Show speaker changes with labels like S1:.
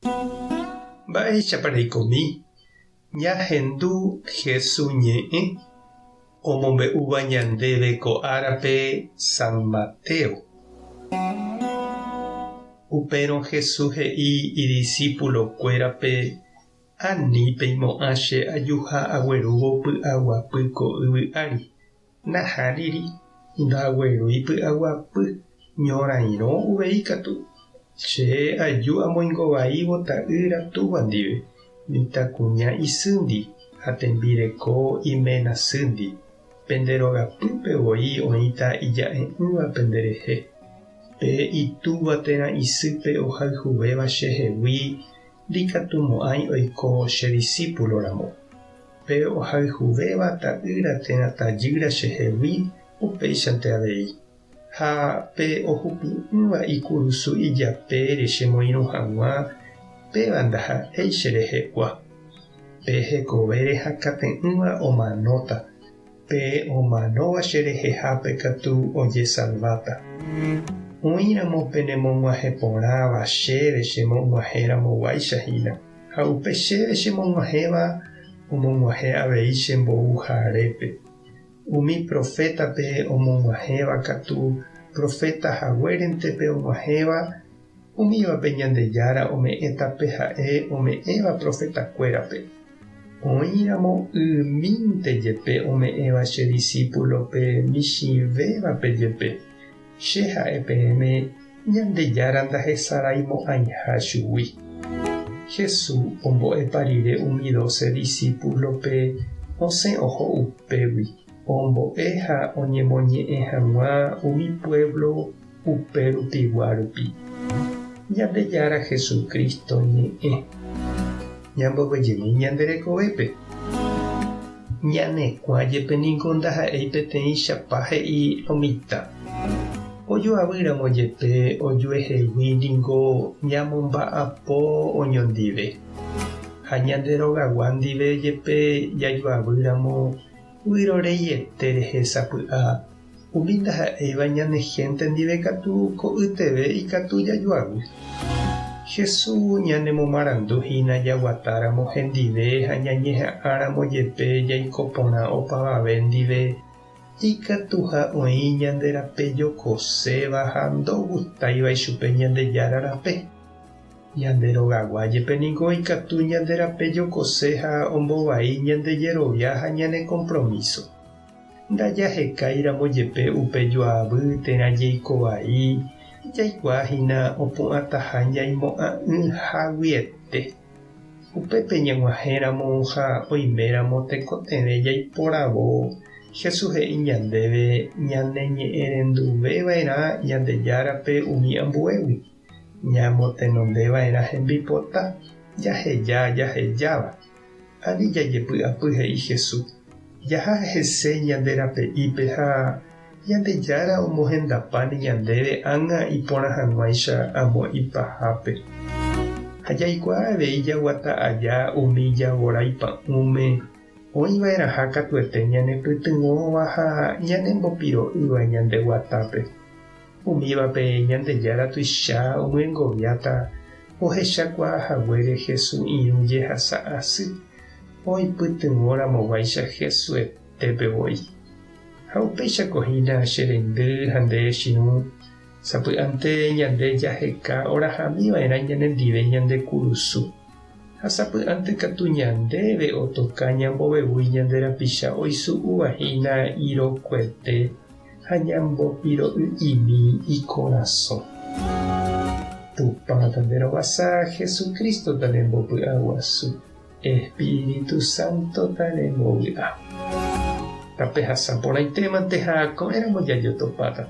S1: Mba'éichapareikomi ñahendu Jesús ñe'ẽ omombe'úva ñandéve ko árape San Mateo. Upérõ Jesús he'i idiscípulokuérape anípeimo'ã che ajuha aguerúvo py'aguapy ko yvy ári. Nahániri ndaguerúi py'aguapy ñorairõ uvei katu. Che aju amoingovaívo ta'ýra túva ndive, mitãkuña isýndi ha tembireko imenasýndi. Penderogapýpevoi oĩta ija'e'ỹva penderehe. Pe itúva térã isýpe ohayhuvéva chehegui ndikatumo'ãi oiko che discípuloramo. Pe ohayhuvéva ta'ýra térã tajýra chehegui upéichante avei. Ha pe ohupy'ỹva ikurusu ijapére chemoirũ hag̃ua péva ndaha'éi cherehegua. Pe hekovére hakate'ỹva omanóta. Pe omanóva cherehehápe katu ojesalváta. Oĩramo penemog̃uahẽ porãva chéve chemog̃uahẽramoguáichahína. Ha upe chéve chemog̃uahẽva omog̃uahẽ avei chembo'uharépe. Umi profétape omog̃uahẽva katu profetahaguérentepe og̃uahẽva umívape Ñandejára ome'ẽtape ha'e ome'ẽva profetakuérape. Oĩramo ymínte jepe ome'ẽva che discípulope michĩvévape jepe. Che ha'epeẽme Ñandejára ndahesarãimo'ãiha chugui. Jesús ombo'epa rire umi 12 discípulope osẽ oho upégui. Ombo'e ha oñemoñe'ẽ hag̃ua umi pueblo upérupigua rupi. Ñandejára Jesucristo ñe'ẽ. Ñambovejemi ñanderekovépe. Ñanekuã jepe niko ndaha'éi peteĩ chapa he'i omita. Ojoavýramo jepe ojuehegui niko ñamomba'apo oñondive. Ha ñanderogagua ndive jepe jajoavýramo yroreiete rehesapy'a. Umi ndaha'éiva ñanehẽnte ndive katu ko yteve ikatu jajoavy. Jesús ñanemomaranduhína jaguatáramo hendive ha ñañeha'ãramo jepe jaikoporã opavave ndive ikatuha oĩ ñanderape jokoséva ha ndogutáiva ichupe Ñandejára rape. Ñanderogagua jepe niko ikatu ñanderape jokose ha ombovai ñandejerovia ha ñane compromiso. Ndajahekáiramo jepe upe joavy térã jeikovai jaikuaahína opu'ãtaha ñaimo'ã'ỹhaguiete. Upépe ñag̃uahẽramo ha oiméramo tekotevẽ jaiporavo Jesús he'i ñandéve ñaneñe'ẽrenduveva'erã Ñandejárape umi ambuégui. Ñamotenondeva'erã hembipota jahejáva. Ani jajepy'apy he'i Jesús. Jaha hese ñanderape'ípe ha Ñandejára omohendapáne ñandéve ág̃a iporãhag̃uáicha amo ipahápe. Ha jaikuaa avei jaguata aja umi javóra ipa'ũme oĩvaeraha katuete ñanepytyvõva ha ñanembopiro'ýva ñandeguatápe. Umívape Ñandejára tuicha omyengoviáta ohechakuaahaguére Jesús irũ jehasa asy oipytyvõramoguáicha Jesuetépevoi. Ha upéichakohína che reindy ha nde chiũ sapy'ánte ñande jaheka orahamíva'erã ñanendive ñande kurusu. Ha sapy'ánte katu ñandéve otoka ñambovevúi ñande rapicha oisu'uvahína irokuete ha ñambopiro'y'imi ikorasõ. Tupã tanderovasa Jesucristo talembopy'aguasu. Espíritu Santo talembovy'a. Tape hasapórãitémante ha ko'ẽramo jajotopáta.